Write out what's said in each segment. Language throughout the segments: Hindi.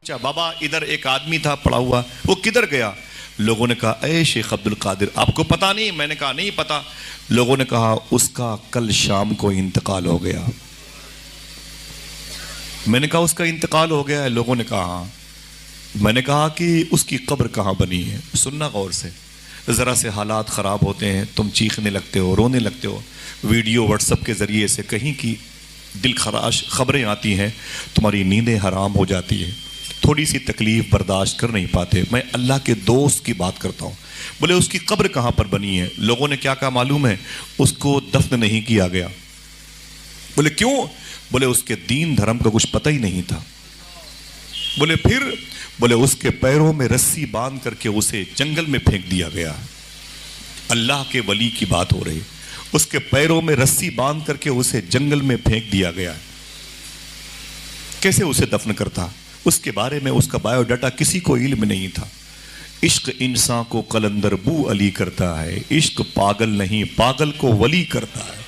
अच्छा बाबा, इधर एक आदमी था पड़ा हुआ, वो किधर गया? लोगों ने कहा, ए शेख अब्दुल कादिर, आपको पता नहीं? मैंने कहा नहीं पता। लोगों ने कहा, उसका कल शाम को इंतकाल हो गया। मैंने कहा, उसका इंतकाल हो गया है? लोगों ने कहा हाँ। मैंने कहा कि उसकी कब्र कहाँ बनी है? सुनना गौर से, ज़रा से हालात ख़राब होते हैं, तुम चीखने लगते हो, रोने लगते हो, वीडियो व्हाट्सएप के ज़रिए से कहीं की दिल खराश खबरें आती हैं, तुम्हारी नींदें हराम हो जाती है, थोड़ी सी तकलीफ़ बर्दाश्त कर नहीं पाते। मैं अल्लाह के दोस्त की बात करता हूँ। बोले उसकी कब्र कहाँ पर बनी है? लोगों ने क्या कहा मालूम है? उसको दफन नहीं किया गया। बोले क्यों? बोले उसके दीन धर्म का कुछ पता ही नहीं था। बोले फिर? बोले उसके पैरों में रस्सी बांध करके उसे जंगल में फेंक दिया गया। अल्लाह के वली की बात हो रही, उसके पैरों में रस्सी बांध करके उसे जंगल में फेंक दिया गया। कैसे उसे दफन करता? उसके बारे में उसका बायोडाटा किसी को इल्म नहीं था। इश्क इंसान को कलंदर बू अली करता है, इश्क पागल नहीं पागल को वली करता है।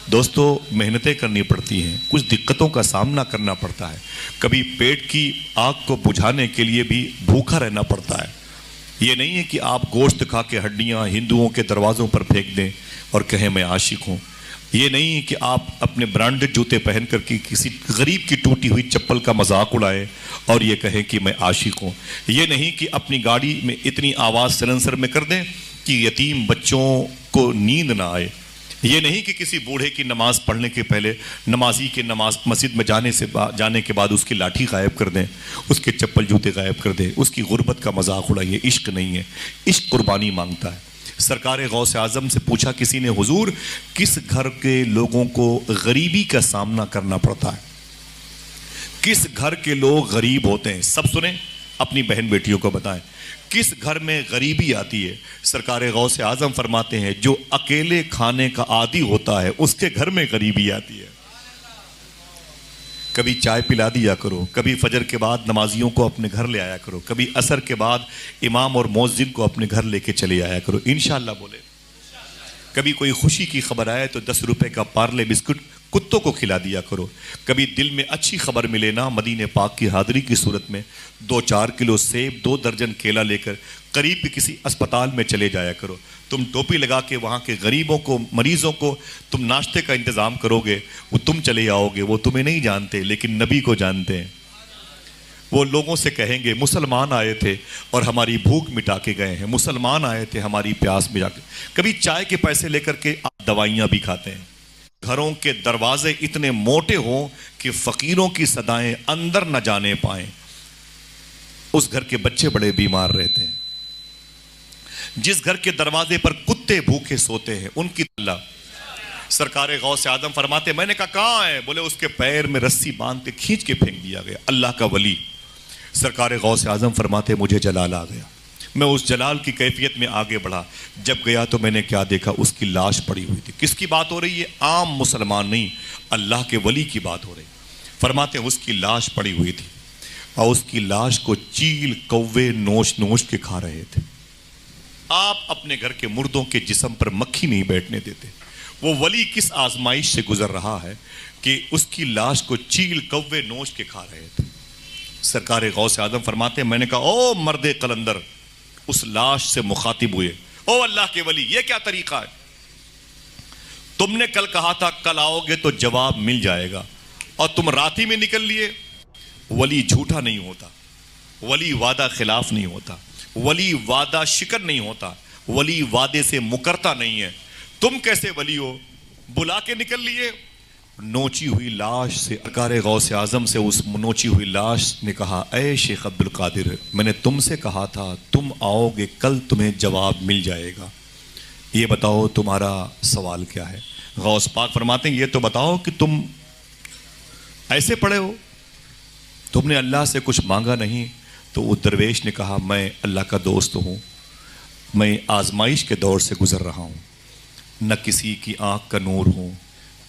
दोस्तों, मेहनतें करनी पड़ती हैं, कुछ दिक्कतों का सामना करना पड़ता है, कभी पेट की आग को बुझाने के लिए भी भूखा रहना पड़ता है। ये नहीं है कि आप गोश्त खा के हड्डियाँ हिंदुओं के दरवाज़ों पर फेंक दें और कहें मैं आशिक हूँ। ये नहीं है कि आप अपने ब्रांडेड जूते पहन कर के किसी गरीब की टूटी हुई चप्पल का मजाक उड़ाएं और ये कहें कि मैं आशिक हूँ। ये नहीं कि अपनी गाड़ी में इतनी आवाज़ सलेंसर में कर दें कि यतीम बच्चों को नींद ना आए। ये नहीं कि किसी बूढ़े की नमाज़ पढ़ने के पहले नमाजी के नमाज मस्जिद में जाने के बाद उसकी लाठी गायब कर दें, उसके चप्पल जूते गायब कर दें, उसकी गुर्बत का मजाक उड़ाइए। इश्क नहीं है, इश्क कुर्बानी मांगता है। सरकार गौस आज़म से पूछा किसी ने, हुजूर किस घर के लोगों को गरीबी का सामना करना पड़ता है? किस घर के लोग गरीब होते हैं? सब सुने, अपनी बहन बेटियों को बताएं किस घर में गरीबी आती है। सरकार गौस आज़म फरमाते हैं जो अकेले खाने का आदी होता है उसके घर में गरीबी आती है। कभी चाय पिला दिया करो, कभी फजर के बाद नमाजियों को अपने घर ले आया करो, कभी असर के बाद इमाम और मौज़िन को अपने घर लेके चले आया करो, इंशाअल्लाह बोले। कभी कोई खुशी की खबर आए तो 10 रुपए का पार्ले बिस्कुट कुत्तों को खिला दिया करो। कभी दिल में अच्छी खबर मिले ना, मदीने पाक की हाज़िरी की सूरत में 2-4 किलो सेब, 2 दर्जन केला लेकर करीब के किसी अस्पताल में चले जाया करो। तुम टोपी लगा के वहाँ के गरीबों को, मरीजों को तुम नाश्ते का इंतज़ाम करोगे, वो तुम चले आओगे, वो तुम्हें नहीं जानते लेकिन नबी को जानते हैं। वो लोगों से कहेंगे मुसलमान आए थे और हमारी भूख मिटा के गए हैं, मुसलमान आए थे हमारी प्यास मिटा के। कभी चाय के पैसे लेकर के आप दवाइयाँ भी खाते हैं। घरों के दरवाजे इतने मोटे हों कि फकीरों की सदाएं अंदर न जाने पाएं, उस घर के बच्चे बड़े बीमार रहते हैं। जिस घर के दरवाजे पर कुत्ते भूखे सोते हैं उनकी अल्लाह। सरकार गौस आज़म फरमाते, मैंने कहा कहाँ है? बोले उसके पैर में रस्सी बांध के खींच के फेंक दिया गया। अल्लाह का वली। सरकार गौस आज़म फरमाते, मुझे जलाल आ गया। मैं उस जलाल की कैफियत में आगे बढ़ा। जब गया तो मैंने क्या देखा? उसकी लाश पड़ी हुई थी। किसकी बात हो रही है? आम मुसलमान नहीं, अल्लाह के वली की बात हो रही। फरमाते उसकी लाश पड़ी हुई थी और उसकी लाश को चील कौवे नोच नोच के खा रहे थे। आप अपने घर के मुर्दों के जिस्म पर मक्खी नहीं बैठने देते। वो वली किस आजमाइश से गुजर रहा है कि उसकी लाश को चील कौवे नोच के खा रहे थे। सरकार गौस आज़म फरमाते, मैंने कहा ओ मर्दे कलंदर, उस लाश से मुखातिब हुए, ओ अल्लाह के वली, ये क्या तरीका है? तुमने कल कहा था कल आओगे तो जवाब मिल जाएगा और तुम रात ही में निकल लिए। वली झूठा नहीं होता, वली वादा खिलाफ नहीं होता, वली वादा शिकर नहीं होता, वली वादे से मुकरता नहीं है। तुम कैसे वली हो? बुला के निकल लिए। नोची हुई लाश से सरकार गौस आज़म से उस नोची हुई लाश ने कहा, ए शेख अब्दुल कादिर, मैंने तुमसे कहा था तुम आओगे कल तुम्हें जवाब मिल जाएगा। ये बताओ तुम्हारा सवाल क्या है? गौस पाक फरमाते हैं, ये तो बताओ कि तुम ऐसे पड़े हो, तुमने अल्लाह से कुछ मांगा नहीं? तो उस दरवेश ने कहा, मैं अल्लाह का दोस्त हूँ, मैं आजमाइश के दौर से गुजर रहा हूँ, न किसी की आँख का नूर हूँ,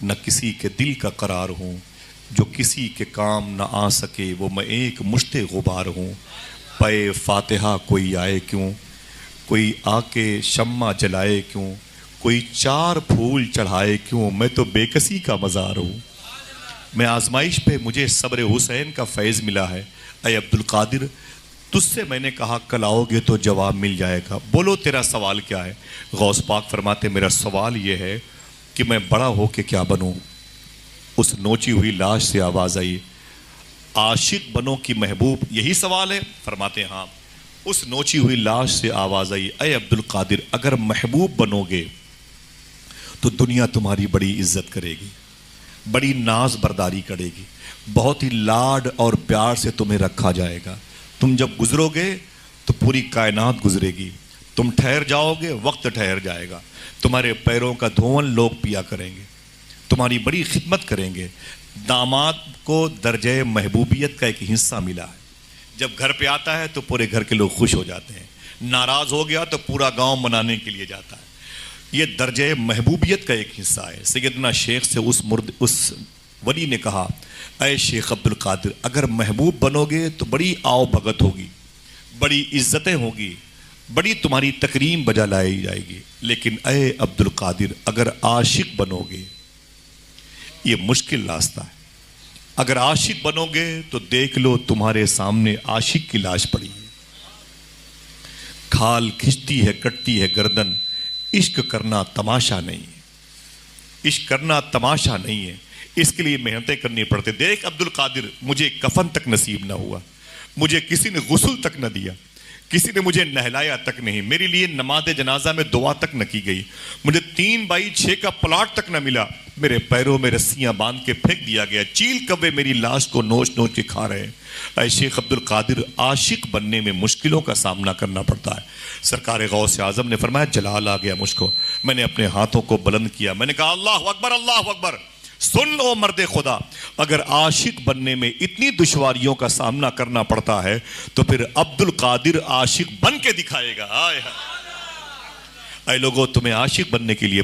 न किसी के दिल का करार हूँ, जो किसी के काम न आ सके वो मैं एक मुश्ते गुबार हूँ। पे फातिहा कोई आए क्यों, कोई आके शम्मा जलाए क्यों, कोई 4 फूल चढ़ाए क्यों, मैं तो बेकसी का मज़ार हूँ। मैं आजमाइश पे मुझे सब्र हुसैन का फैज़ मिला है। अय अब्दुल कादिर, तुझसे मैंने कहा कल आओगे तो जवाब मिल जाएगा, बोलो तेरा सवाल क्या है। गौस पाक फरमाते मेरा सवाल ये है कि मैं बड़ा हो के क्या बनूं। उस नोची हुई लाश से आवाज़ आई, आशिक बनो कि महबूब, यही सवाल है। फरमाते हाँ। उस नोची हुई लाश से आवाज़ आई, अय अब्दुल कादिर, अगर महबूब बनोगे तो दुनिया तुम्हारी बड़ी इज्जत करेगी, बड़ी नाज बर्दारी करेगी, बहुत ही लाड और प्यार से तुम्हें रखा जाएगा। तुम जब गुजरोगे तो पूरी कायनात गुजरेगी, तुम ठहर जाओगे वक्त ठहर जाएगा, तुम्हारे पैरों का धोवन लोग पिया करेंगे, तुम्हारी बड़ी खिदमत करेंगे। दामाद को दर्जे महबूबियत का एक हिस्सा मिला है। जब घर पे आता है तो पूरे घर के लोग खुश हो जाते हैं, नाराज हो गया तो पूरा गांव मनाने के लिए जाता है। ये दर्जे महबूबियत का एक हिस्सा है। सैयदना शेख से उस वली ने कहा, अय शेख अब्दुल कादिर, अगर महबूब बनोगे तो बड़ी आओ भगत होगी, बड़ी इज्जतें होगी, बड़ी तुम्हारी तकरीम बजा लाई जाएगी। लेकिन अय अब्दुल कादिर, अगर आशिक बनोगे, ये मुश्किल रास्ता है। अगर आशिक बनोगे तो देख लो तुम्हारे सामने आशिक की लाश पड़ी है, खाल खिंचती है, कटती है गर्दन। इश्क करना तमाशा नहीं है, इश्क करना तमाशा नहीं है, इसके लिए मेहनतें करनी पड़ती। देख अब्दुल कादिर, मुझे कफन तक नसीब ना हुआ, मुझे किसी ने गुस्ल तक न दिया, किसी ने मुझे नहलाया तक नहीं, मेरे लिए नमाज जनाजा में दुआ तक न की गई, मुझे 3x6 का प्लाट तक न मिला, मेरे पैरों में रस्सियां बांध के फेंक दिया गया, चील कव्वे मेरी लाश को नोच नोच के खा रहे हैं। ऐ शेख अब्दुल कादिर, आशिक बनने में मुश्किलों का सामना करना पड़ता है। सरकार गौस आजम ने फरमाया, जलाल आ गया मुझको, मैंने अपने हाथों को बुलंद किया, मैंने कहा अल्लाह अकबर, अल्लाह अकबर। सुन लो मर्दे खुदा, अगर आशिक बनने में इतनी दुश्वारियों का सामना करना पड़ता है तो फिर अब्दुल कादिर आशिक बन के दिखाएगा। आए लोगों, तुम्हें आशिक बनने के लिए